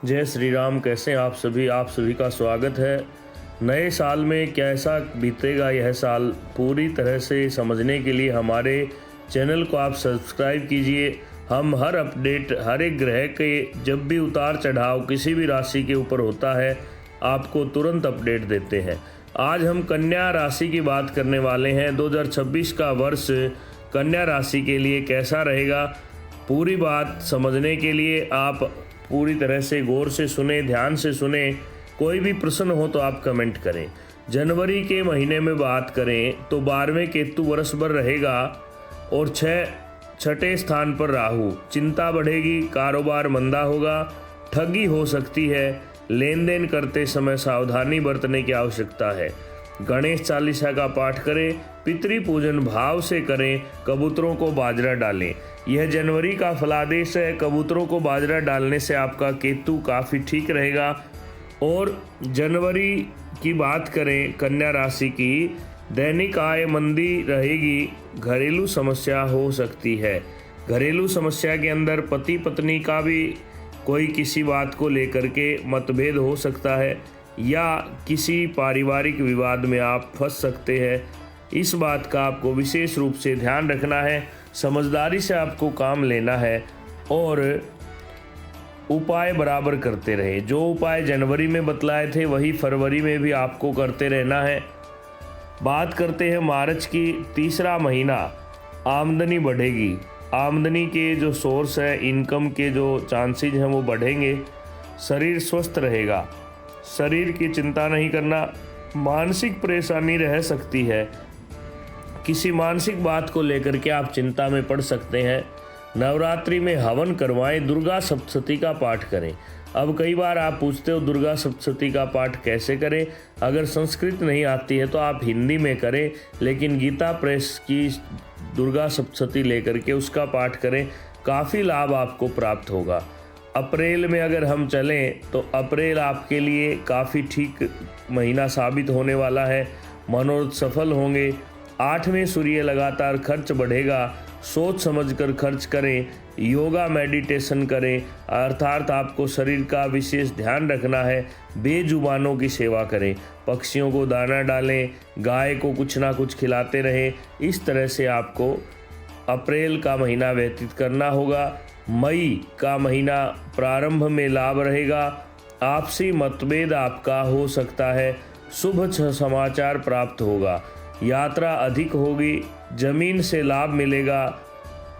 जय श्री राम। कैसे हैं आप सभी का स्वागत है। नए साल में कैसा बीतेगा यह साल, पूरी तरह से समझने के लिए हमारे चैनल को आप सब्सक्राइब कीजिए। हम हर अपडेट, हर एक ग्रह के जब भी उतार चढ़ाव किसी भी राशि के ऊपर होता है, आपको तुरंत अपडेट देते हैं। आज हम कन्या राशि की बात करने वाले हैं। 2026 का वर्ष कन्या राशि के लिए कैसा रहेगा, पूरी बात समझने के लिए आप पूरी तरह से गौर से सुने, ध्यान से सुने। कोई भी प्रश्न हो तो आप कमेंट करें। जनवरी के महीने में बात करें तो 12वें केतु वर्ष भर रहेगा और छठे स्थान पर राहु। चिंता बढ़ेगी, कारोबार मंदा होगा, ठगी हो सकती है। लेन देन करते समय सावधानी बरतने की आवश्यकता है। गणेश चालीसा का पाठ करें, पितृ पूजन भाव से करें, कबूतरों को बाजरा डालें। यह जनवरी का फलादेश है। कबूतरों को बाजरा डालने से आपका केतु काफ़ी ठीक रहेगा। और जनवरी की बात करें कन्या राशि की, दैनिक आय मंदी रहेगी, घरेलू समस्या हो सकती है। घरेलू समस्या के अंदर पति पत्नी का भी कोई किसी बात को लेकर के मतभेद हो सकता है या किसी पारिवारिक विवाद में आप फंस सकते हैं। इस बात का आपको विशेष रूप से ध्यान रखना है। समझदारी से आपको काम लेना है और उपाय बराबर करते रहे। जो उपाय जनवरी में बतलाए थे वही फरवरी में भी आपको करते रहना है। बात करते हैं मार्च की। तीसरा महीना, आमदनी बढ़ेगी। आमदनी के जो सोर्स है, इनकम के जो चांसेज हैं वो बढ़ेंगे। शरीर स्वस्थ रहेगा, शरीर की चिंता नहीं करना। मानसिक परेशानी रह सकती है, किसी मानसिक बात को लेकर के आप चिंता में पड़ सकते हैं। नवरात्रि में हवन करवाएं, दुर्गा सप्तशती का पाठ करें। अब कई बार आप पूछते हो दुर्गा सप्तशती का पाठ कैसे करें। अगर संस्कृत नहीं आती है तो आप हिंदी में करें, लेकिन गीता प्रेस की दुर्गा सप्तशती लेकर के उसका पाठ करें, काफ़ी लाभ आपको प्राप्त होगा। अप्रैल में अगर हम चलें तो अप्रैल आपके लिए काफ़ी ठीक महीना साबित होने वाला है। मनोरथ सफल होंगे। 8वें सूर्य लगातार खर्च बढ़ेगा। सोच समझकर खर्च करें, योगा मेडिटेशन करें, अर्थात आपको शरीर का विशेष ध्यान रखना है। बेजुबानों की सेवा करें, पक्षियों को दाना डालें, गाय को कुछ ना कुछ खिलाते रहें। इस तरह से आपको अप्रैल का महीना व्यतीत करना होगा। मई का महीना प्रारंभ में लाभ रहेगा। आपसी मतभेद आपका हो सकता है। शुभ समाचार प्राप्त होगा। यात्रा अधिक होगी, जमीन से लाभ मिलेगा।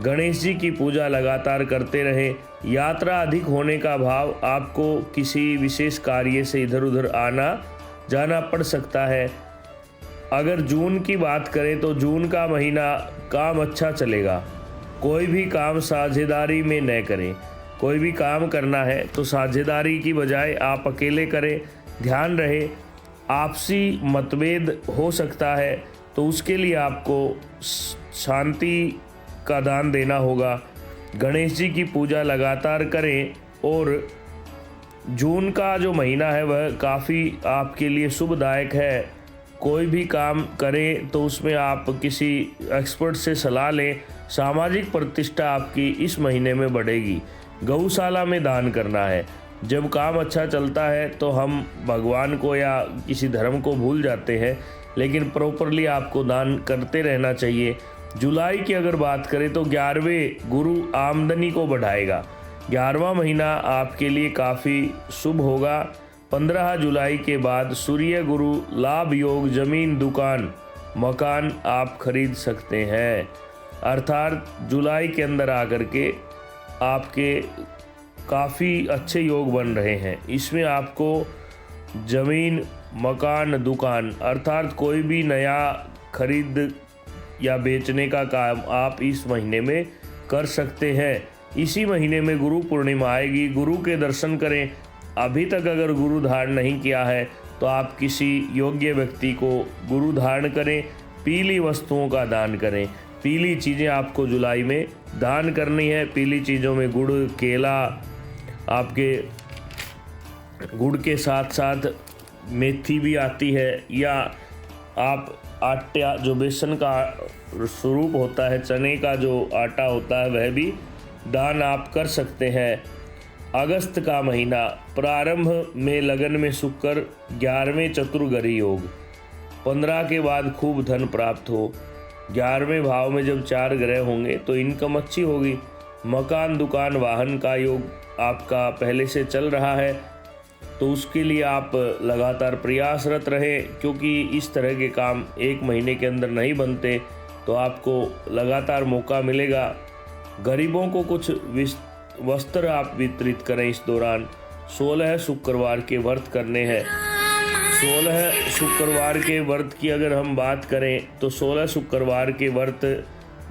गणेश जी की पूजा लगातार करते रहें। यात्रा अधिक होने का भाव, आपको किसी विशेष कार्य से इधर उधर आना जाना पड़ सकता है। अगर जून की बात करें तो जून का महीना काम अच्छा चलेगा। कोई भी काम साझेदारी में न करें। कोई भी काम करना है तो साझेदारी की बजाय आप अकेले करें। ध्यान रहे, आपसी मतभेद हो सकता है तो उसके लिए आपको शांति का दान देना होगा। गणेश जी की पूजा लगातार करें। और जून का जो महीना है वह काफ़ी आपके लिए शुभदायक है। कोई भी काम करें तो उसमें आप किसी एक्सपर्ट से सलाह लें। सामाजिक प्रतिष्ठा आपकी इस महीने में बढ़ेगी। गौशाला में दान करना है। जब काम अच्छा चलता है तो हम भगवान को या किसी धर्म को भूल जाते हैं, लेकिन प्रॉपरली आपको दान करते रहना चाहिए। जुलाई की अगर बात करें तो 11वें गुरु आमदनी को बढ़ाएगा। 11वां महीना आपके लिए काफ़ी शुभ होगा। 15 जुलाई के बाद सूर्य गुरु लाभ योग, जमीन, दुकान, मकान आप खरीद सकते हैं। अर्थात जुलाई के अंदर आकर के आपके काफ़ी अच्छे योग बन रहे हैं। इसमें आपको ज़मीन, मकान, दुकान अर्थात कोई भी नया खरीद या बेचने का काम आप इस महीने में कर सकते हैं। इसी महीने में गुरु पूर्णिमा आएगी। गुरु के दर्शन करें। अभी तक अगर गुरु धारण नहीं किया है तो आप किसी योग्य व्यक्ति को गुरु धारण करें। पीली वस्तुओं का दान करें। पीली चीज़ें आपको जुलाई में दान करनी है। पीली चीज़ों में गुड़, केला, आपके गुड़ के साथ साथ मेथी भी आती है, या आप आटा जो बेसन का स्वरूप होता है, चने का जो आटा होता है, वह भी दान आप कर सकते हैं। अगस्त का महीना, प्रारंभ में लगन में शुक्र, 11वें चतुर्ग्रही योग। 15 के बाद खूब धन प्राप्त हो। 11वें भाव में जब 4 ग्रह होंगे तो इनकम अच्छी होगी। मकान, दुकान, वाहन का योग आपका पहले से चल रहा है, तो उसके लिए आप लगातार प्रयासरत रहें, क्योंकि इस तरह के काम 1 महीने के अंदर नहीं बनते, तो आपको लगातार मौका मिलेगा। गरीबों को कुछ वस्त्र आप वितरित करें इस दौरान। 16 शुक्रवार के व्रत करने हैं। 16 शुक्रवार के व्रत की अगर हम बात करें तो 16 शुक्रवार के व्रत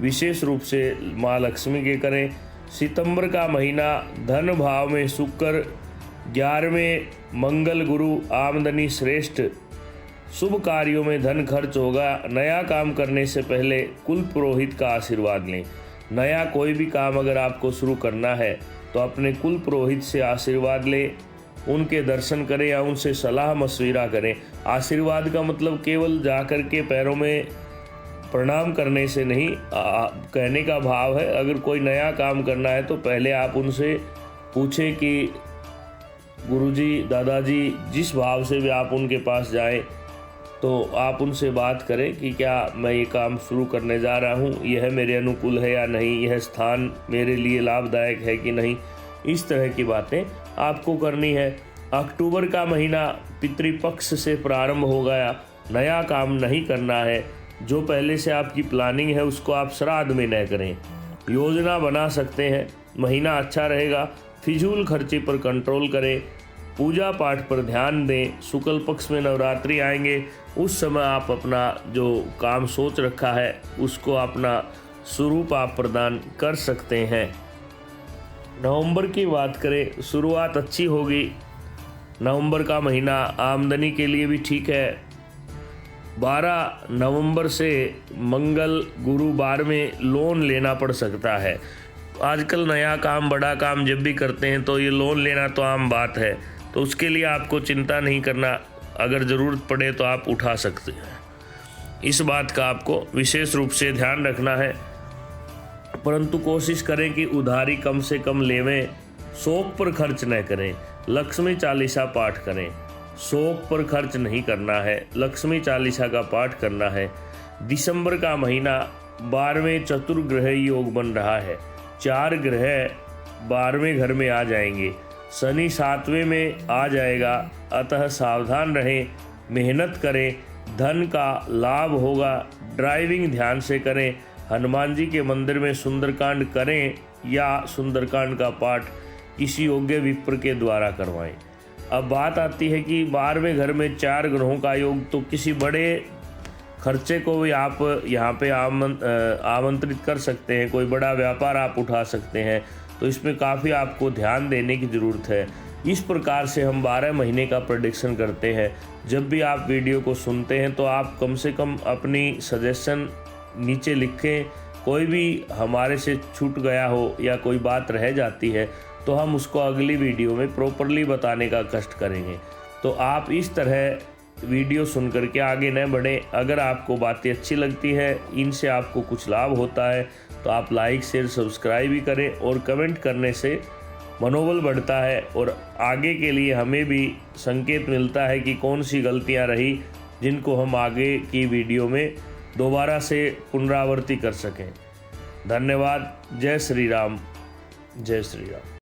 विशेष रूप से माँ लक्ष्मी के करें। सितंबर का महीना, धन भाव में शुक्र, 11वें मंगल गुरु, आमदनी श्रेष्ठ, शुभ कार्यों में धन खर्च होगा। नया काम करने से पहले कुल पुरोहित का आशीर्वाद लें। नया कोई भी काम अगर आपको शुरू करना है तो अपने कुल पुरोहित से आशीर्वाद लें, उनके दर्शन करें या उनसे सलाह मशविरा करें। आशीर्वाद का मतलब केवल जाकर के पैरों में प्रणाम करने से नहीं, कहने का भाव है अगर कोई नया काम करना है तो पहले आप उनसे पूछें कि गुरुजी, दादाजी, जिस भाव से भी आप उनके पास जाएं तो आप उनसे बात करें कि क्या मैं ये काम शुरू करने जा रहा हूँ, यह मेरे अनुकूल है या नहीं, यह स्थान मेरे लिए लाभदायक है कि नहीं। इस तरह की बातें आपको करनी है। अक्टूबर का महीना, पितृपक्ष से प्रारंभ हो गया। नया काम नहीं करना है। जो पहले से आपकी प्लानिंग है उसको आप श्राद्ध में न करें। योजना बना सकते हैं। महीना अच्छा रहेगा। फिजूल खर्चे पर कंट्रोल करें। पूजा पाठ पर ध्यान दें। शुक्ल पक्ष में नवरात्रि आएंगे, उस समय आप अपना जो काम सोच रखा है उसको अपना स्वरूप आप प्रदान कर सकते हैं। नवंबर की बात करें, शुरुआत अच्छी होगी। नवंबर का महीना आमदनी के लिए भी ठीक है। 12 नवंबर से मंगल गुरु 12वें, लोन लेना पड़ सकता है। आजकल नया काम, बड़ा काम जब भी करते हैं तो ये लोन लेना तो आम बात है, तो उसके लिए आपको चिंता नहीं करना। अगर ज़रूरत पड़े तो आप उठा सकते हैं। इस बात का आपको विशेष रूप से ध्यान रखना है, परंतु कोशिश करें कि उधारी कम से कम लेवें। शौक पर खर्च न करें। लक्ष्मी चालीसा पाठ करें। शौक पर खर्च नहीं करना है, लक्ष्मी चालीसा का पाठ करना है। दिसंबर का महीना, 12वें चतुर्ग्रह योग बन रहा है। 4 ग्रह 12वें घर में आ जाएंगे। शनि 7वें में आ जाएगा, अतः सावधान रहें, मेहनत करें, धन का लाभ होगा। ड्राइविंग ध्यान से करें। हनुमान जी के मंदिर में सुंदरकांड करें या सुंदरकांड का पाठ किसी योग्य विप्र के द्वारा करवाएं। अब बात आती है कि 12वें घर में 4 ग्रहों का योग, तो किसी बड़े खर्चे को भी आप यहाँ पे आमंत्रित कर सकते हैं। कोई बड़ा व्यापार आप उठा सकते हैं, तो इसमें काफ़ी आपको ध्यान देने की ज़रूरत है। इस प्रकार से हम 12 महीने का प्रेडिक्शन करते हैं। जब भी आप वीडियो को सुनते हैं तो आप कम से कम अपनी सजेशन नीचे लिखें। कोई भी हमारे से छूट गया हो या कोई बात रह जाती है तो हम उसको अगली वीडियो में प्रॉपरली बताने का कष्ट करेंगे। तो आप इस तरह वीडियो सुन करके आगे न बढ़ें। अगर आपको बातें अच्छी लगती है, इनसे आपको कुछ लाभ होता है, तो आप लाइक, शेयर, सब्सक्राइब भी करें और कमेंट करने से मनोबल बढ़ता है और आगे के लिए हमें भी संकेत मिलता है कि कौन सी गलतियां रही जिनको हम आगे की वीडियो में दोबारा से पुनरावृत्ति कर सकें। धन्यवाद। जय श्री राम। जय श्री राम।